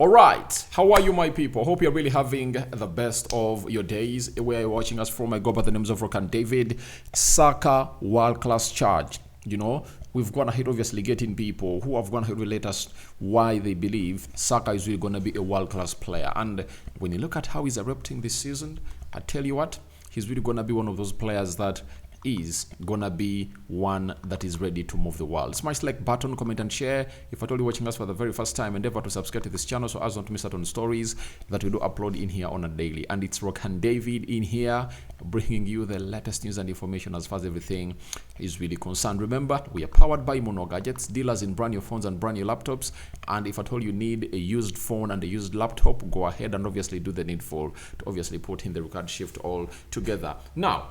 All right, how are you, my people? Hope you're really having the best of your days. Where you're watching us from, I go by the names of Rokani. Saka, world-class charge. You know, we've gone ahead, obviously, getting people who have gone ahead to relate us why they believe Saka is really going to be a world-class player. And when you look at how he's erupting this season, I tell you what, he's really going to be one of those players that is gonna be one that is ready to move the world. Smash like button, comment and share. If at all you're watching us for the very first time, endeavor to subscribe to this channel so as not to miss out on stories that we do upload in here on a daily. And it's Rokani in here bringing you the latest news and information as far as everything is really concerned. Remember, we are powered by Mono Gadgets, dealers in brand new phones and brand new laptops. And if at all you need a used phone and a used laptop, go ahead and obviously do the needful to obviously put in the record shift all together. Now,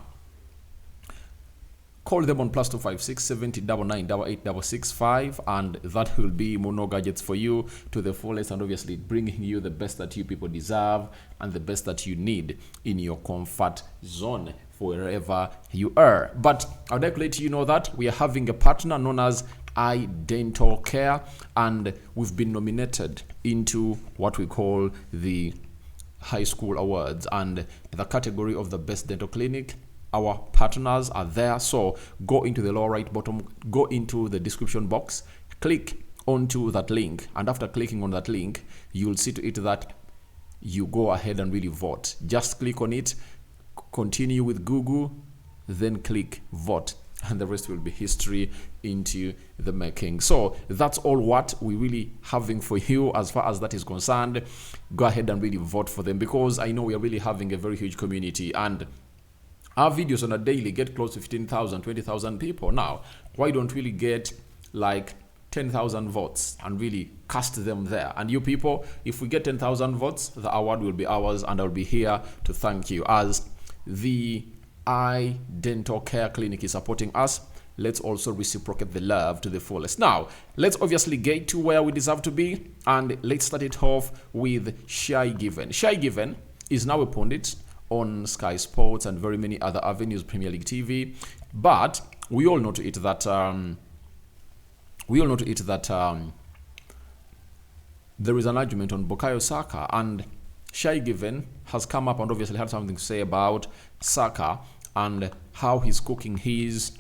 call them on +256 70 99 88 665, and that will be Mono Gadgets for you to the fullest, and obviously bringing you the best that you people deserve and the best that you need in your comfort zone for wherever you are. But I'd like to let you know that we are having a partner known as Dental Care, and we've been nominated into what we call the High School Awards and the category of the best dental clinic. Our partners are there, so go into the lower right bottom, go into the description box, click onto that link, and after clicking on that link, you'll see to it that you go ahead and really vote. Just click on it, continue with Google, then click vote, and the rest will be history into the making. So that's all what we really having for you as far as that is concerned. Go ahead and really vote for them, because I know we are really having a very huge community, and our videos on a daily get close to 15,000, 20,000 people. Now, why don't we really get like 10,000 votes and really cast them there? And you people, if we get 10,000 votes, the award will be ours, and I'll be here to thank you. As the Dental Care Clinic is supporting us, let's also reciprocate the love to the fullest. Now, let's obviously get to where we deserve to be, and let's start it off with Shy Given. Shy Given is now a pundit on Sky Sports and very many other avenues, Premier League TV. But we all know to it that there is an argument on Bukayo Saka, and Shy Given has come up and obviously had something to say about Saka and how he's cooking his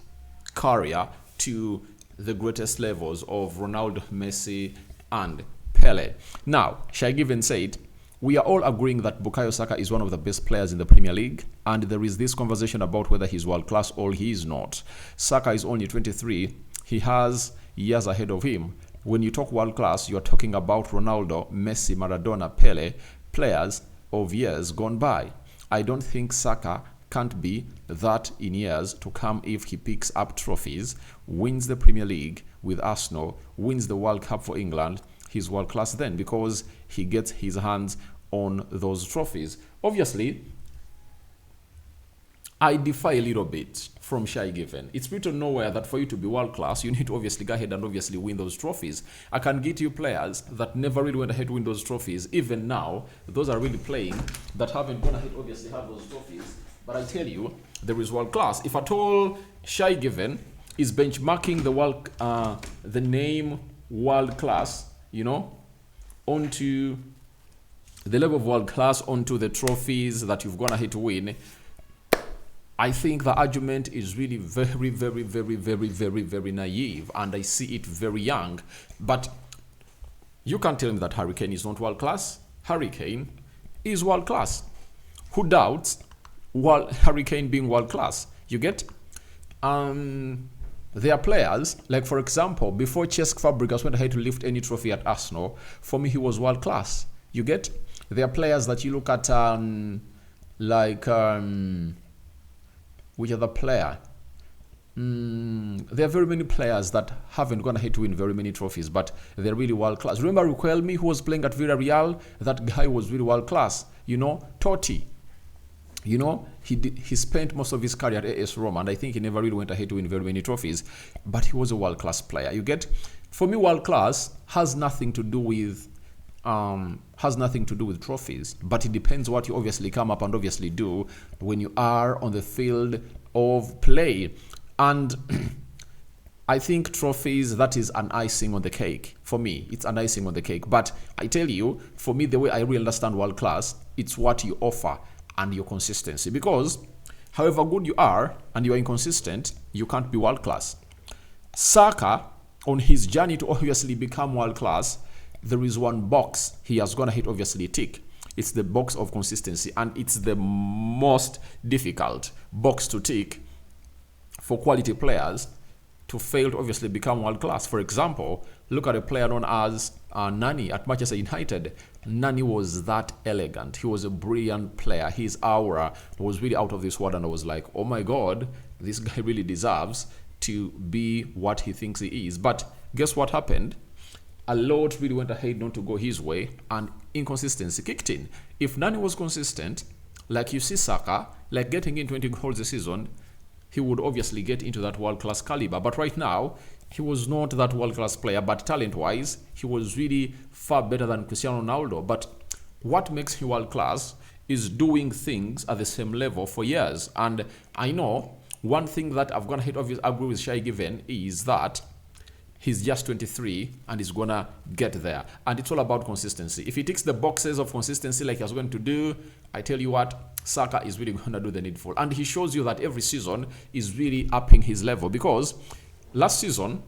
career to the greatest levels of Ronaldo, Messi, and Pele. Now, Shy Given said, "We are all agreeing that Bukayo Saka is one of the best players in the Premier League, and there is this conversation about whether he's world-class or he is not. Saka is only 23. He has years ahead of him. When you talk world-class, you're talking about Ronaldo, Messi, Maradona, Pele, players of years gone by. I don't think Saka can't be that in years to come if he picks up trophies, wins the Premier League with Arsenal, wins the World Cup for England. He's world class then, because he gets his hands on those trophies." Obviously, I defy a little bit from Shy Given. It's written nowhere that for you to be world class, you need to obviously go ahead and obviously win those trophies. I can get you players that never really went ahead to win those trophies. Even now, those are really playing that haven't gone ahead obviously have those trophies. But I tell you, there is world class. If at all Shy Given is benchmarking the name world class, you know, onto the level of world class, onto the trophies that you've gone ahead to win, I think the argument is really very, very, very, very, very, very naive, and I see it very young. But you can't tell me that Harry Kane is not world class. Harry Kane is world class. Who doubts Harry Kane being world class? You get? There are players, like for example, before Cesc Fabregas went ahead to lift any trophy at Arsenal, for me he was world class. You get? There are players that you look at, which other player? There are very many players that haven't gone ahead to win very many trophies, but they're really world class. Remember Rokani, who was playing at Villarreal? That guy was really world class. You know, Totti. You know, he spent most of his career at AS Roma, and I think he never really went ahead to win very many trophies, but he was a world-class player. You get? For me, world-class has nothing to do with trophies, but it depends what you obviously come up and obviously do when you are on the field of play. And I think trophies, that is an icing on the cake. For me, it's an icing on the cake. But I tell you, for me, the way I really understand world class, it's what you offer and your consistency. Because however good you are and you are inconsistent, you can't be world class. Saka, on his journey to obviously become world class, there is one box he has gonna hit obviously tick. It's the box of consistency, and it's the most difficult box to tick for quality players to fail to obviously become world class. For example, look at a player known as Nani at Manchester United. Nani was that elegant. He was a brilliant player. His aura was really out of this world, and I was like, oh my God, this guy really deserves to be what he thinks he is. But guess what happened? A lot really went ahead not to go his way, and inconsistency kicked in. If Nani was consistent, like you see Saka, like getting in 20 goals a season, he would obviously get into that world-class caliber. But right now, he was not that world-class player, but talent-wise, he was really far better than Cristiano Ronaldo. But what makes him world-class is doing things at the same level for years. And I know one thing that I've gonna agree with Shai Given is that he's just 23 and he's gonna get there. And it's all about consistency. If he ticks the boxes of consistency like he's going to do, I tell you what, Saka is really gonna do the needful. And he shows you that every season is really upping his level, because last season,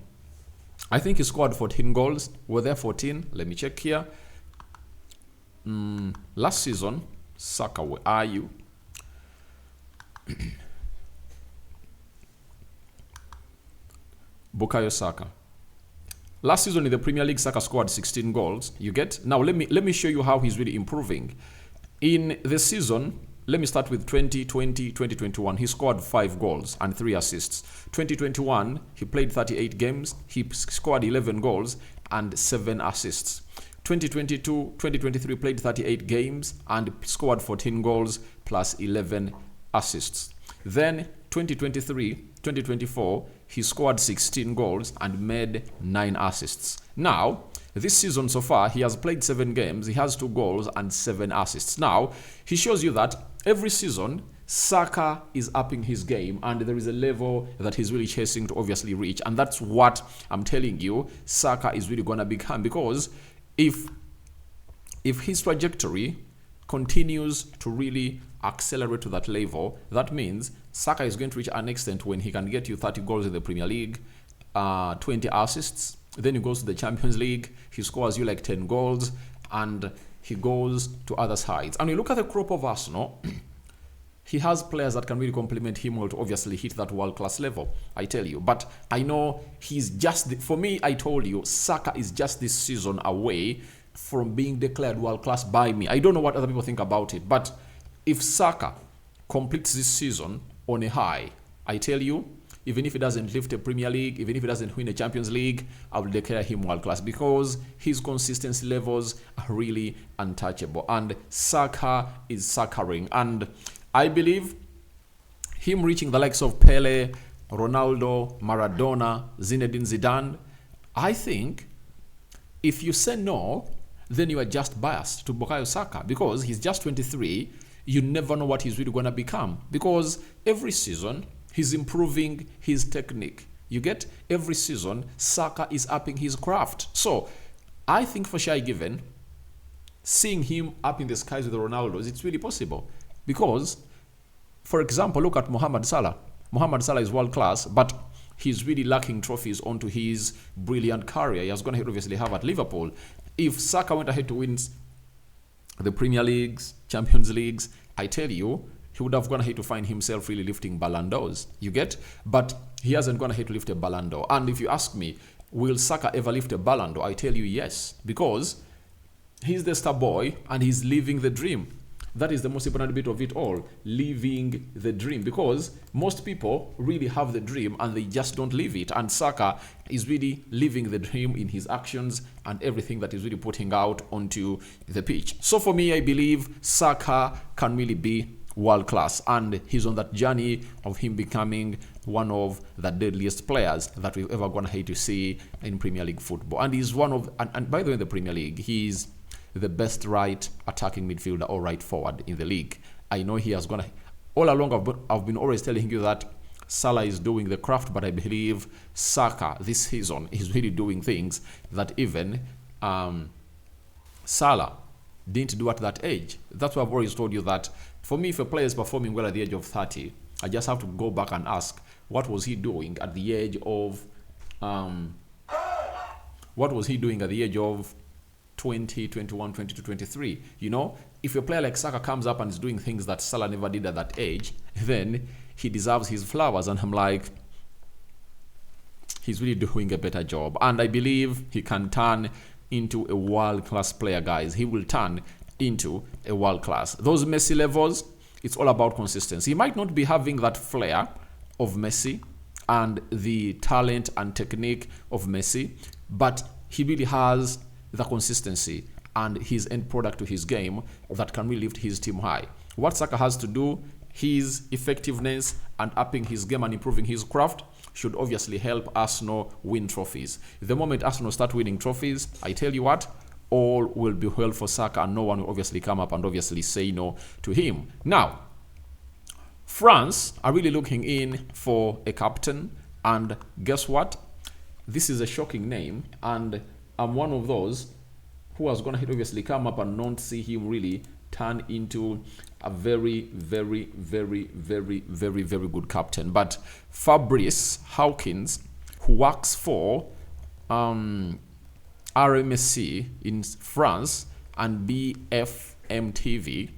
I think he scored 14 goals. Were there 14? Let me check here. Last season, Saka, where are you? Bukayo Saka. Last season in the Premier League, Saka scored 16 goals. You get? Now let me show you how he's really improving. In the season, let me start with 2020-2021. He scored 5 goals and 3 assists. 2021, he played 38 games. He scored 11 goals and 7 assists. 2022-2023 played 38 games and scored 14 goals plus 11 assists. Then 2023-2024, he scored 16 goals and made 9 assists. Now, this season so far, he has played 7 games, he has 2 goals and 7 assists. Now, he shows you that every season, Saka is upping his game, and there is a level that he's really chasing to obviously reach. And that's what I'm telling you, Saka is really going to become, because if his trajectory continues to really accelerate to that level, that means Saka is going to reach an extent when he can get you 30 goals in the Premier League, 20 assists. Then he goes to the Champions League, he scores you like 10 goals, and he goes to other sides. And you look at the crop of Arsenal, he has players that can really complement him well to obviously hit that world-class level, I tell you. But I know he's just, for me, I told you, Saka is just this season away from being declared world-class by me. I don't know what other people think about it, but if Saka completes this season on a high, I tell you, even if he doesn't lift a Premier League, even if he doesn't win a Champions League, I will declare him world-class, because his consistency levels are really untouchable. And Saka is Sakaring. And I believe him reaching the likes of Pele, Ronaldo, Maradona, Zinedine Zidane, I think if you say no, then you are just biased to Bukayo Saka, because he's just 23. You never know what he's really going to become, because every season he's improving his technique. You get? Every season Saka is upping his craft. So I think for Shai Given, seeing him up in the skies with the Ronaldos, it's really possible. Because, for example, look at Mohamed Salah. Mohamed Salah is world class, but he's really lacking trophies onto his brilliant career he has going to obviously have at Liverpool. If Saka went ahead to win the Premier Leagues, Champions Leagues, I tell you, he would have gone ahead to find himself really lifting Ballon d'Ors. You get? But he hasn't gone ahead to lift a Ballon d'Or. And if you ask me, will Saka ever lift a Ballon d'Or? I tell you yes, because he's the star boy and he's living the dream. That is the most important bit of it all, living the dream, because most people really have the dream and they just don't live it. And Saka is really living the dream in his actions and everything that he's really putting out onto the pitch. So for me, I believe Saka can really be world class, and he's on that journey of him becoming one of the deadliest players that we've ever gone ahead to see in Premier League football. And he's one of, and by the way, in the Premier League, he's the best right attacking midfielder or right forward in the league. I know he has gone, all along I've been always telling you that Salah is doing the craft, but I believe Saka this season is really doing things that even Salah didn't do at that age. That's why I've always told you that for me, if a player is performing well at the age of 30, I just have to go back and ask, what was he doing at the age of 20, 21, 22, 23? You know, if a player like Saka comes up and is doing things that Salah never did at that age, then he deserves his flowers. And I'm like, he's really doing a better job. And I believe he can turn into a world-class player, guys. He will turn into a world-class. Those Messi levels, it's all about consistency. He might not be having that flair of Messi and the talent and technique of Messi, but he really has the consistency and his end product to his game that can really lift his team high. What Saka has to do, his effectiveness and upping his game and improving his craft should obviously help Arsenal win trophies. The moment Arsenal start winning trophies, I tell you what, all will be well for Saka and no one will obviously come up and obviously say no to him. Now, France are really looking in for a captain, and guess what? This is a shocking name, and I'm one of those who was going to obviously come up and not see him really turn into a very, very, very, very, very, very good captain. But Fabrice Hawkins, who works for RMC in France and BFM TV,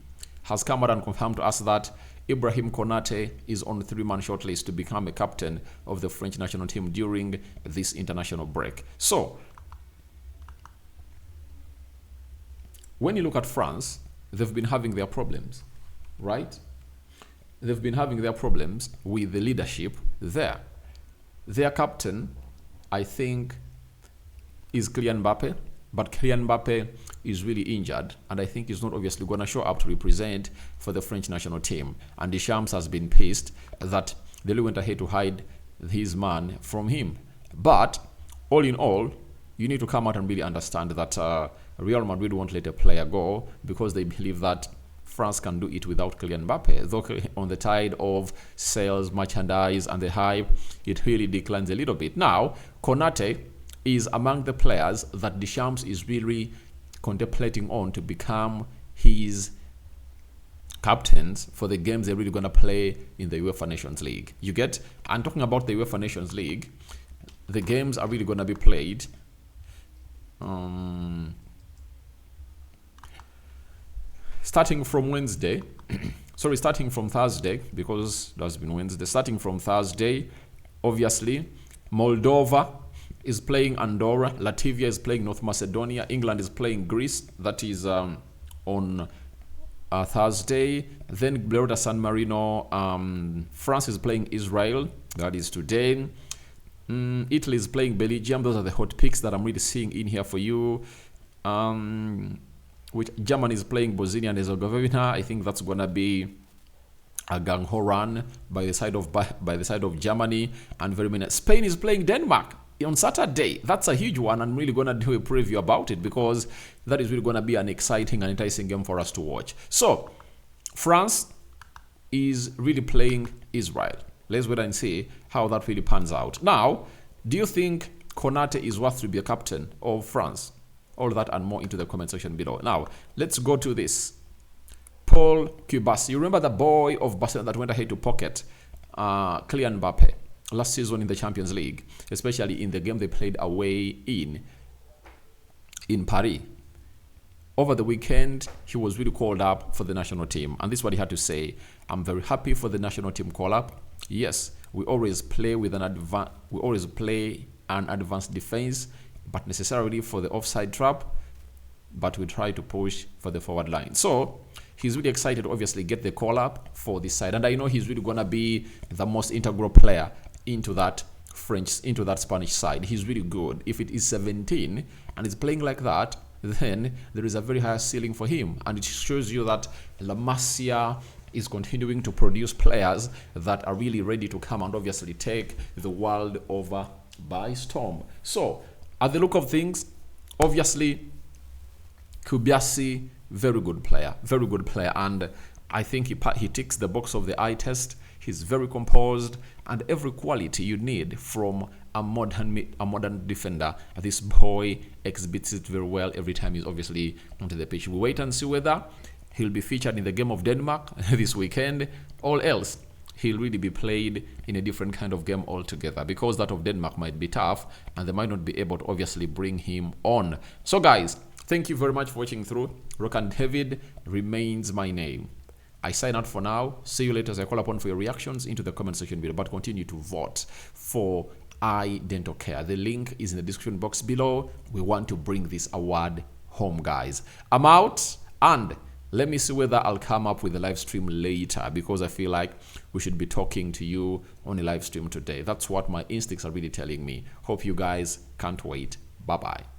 has come out and confirmed to us that Ibrahim Konate is on the 3-man shortlist to become a captain of the French national team during this international break. So, when you look at France, they've been having their problems, right? They've been having their problems with the leadership there. Their captain, I think, is Kylian Mbappe, but Kylian Mbappe is really injured, and I think he's not obviously going to show up to represent for the French national team. And Deschamps has been pissed that they went ahead to hide his man from him. But all in all, you need to come out and really understand that Real Madrid won't let a player go because they believe that France can do it without Kylian Mbappe. Though on the tide of sales, merchandise, and the hype, it really declines a little bit. Now, Konate is among the players that Deschamps is really contemplating on to become his captains for the games they're really going to play in the UEFA Nations League. You get? I'm talking about the UEFA Nations League. The games are really going to be played starting from Wednesday. Starting from Thursday, because that's been Wednesday. Starting from Thursday, obviously, Moldova is playing Andorra, Latvia is playing North Macedonia, England is playing Greece, that is on Thursday. Then Gibraltar, San Marino, France is playing Israel, that is today. Italy is playing Belgium. Those are the hot picks that I'm really seeing in here for you. Which Germany is playing Bosnia and Herzegovina. I think that's gonna be a gang-ho run by the side of Germany. And very minute, Spain is playing Denmark on Saturday. That's a huge one. I'm really gonna do a preview about it because that is really gonna be an exciting and enticing game for us to watch. So France is really playing Israel. Let's wait and see how that really pans out. Now, do you think Konate is worth to be a captain of France? All that and more into the comment section below. Now, let's go to this. Pau Cubarsi. You remember the boy of Barcelona that went ahead to pocket Kylian Mbappe last season in the Champions League, especially in the game they played away in Paris. Over the weekend, he was really called up for the national team. And this is what he had to say. I'm very happy for the national team call-up. Yes, we always play with an advanced defense, but necessarily for the offside trap, but we try to push for the forward line. So he's really excited to obviously get the call up for this side. And I know he's really going to be the most integral player into that Spanish side. He's really good. If it is 17 and he's playing like that, then there is a very high ceiling for him. And it shows you that La Masia is continuing to produce players that are really ready to come and obviously take the world over by storm. So, at the look of things, obviously, Cubarsi, very good player, and I think he ticks the box of the eye test. He's very composed, and every quality you need from a modern defender. This boy exhibits it very well every time he's obviously onto the pitch. We wait and see whether he'll be featured in the game of Denmark this weekend, or else he'll really be played in a different kind of game altogether, because that of Denmark might be tough and they might not be able to obviously bring him on. So guys, thank you very much for watching through. Rokani David remains my name. I sign out for now. See you later as I call upon for your reactions into the comment section below. But continue to vote for Eye Dental Care. The link is in the description box below. We want to bring this award home, guys. I'm out, and let me see whether I'll come up with a live stream later, because I feel like we should be talking to you on a live stream today. That's what my instincts are really telling me. Hope you guys can't wait. Bye-bye.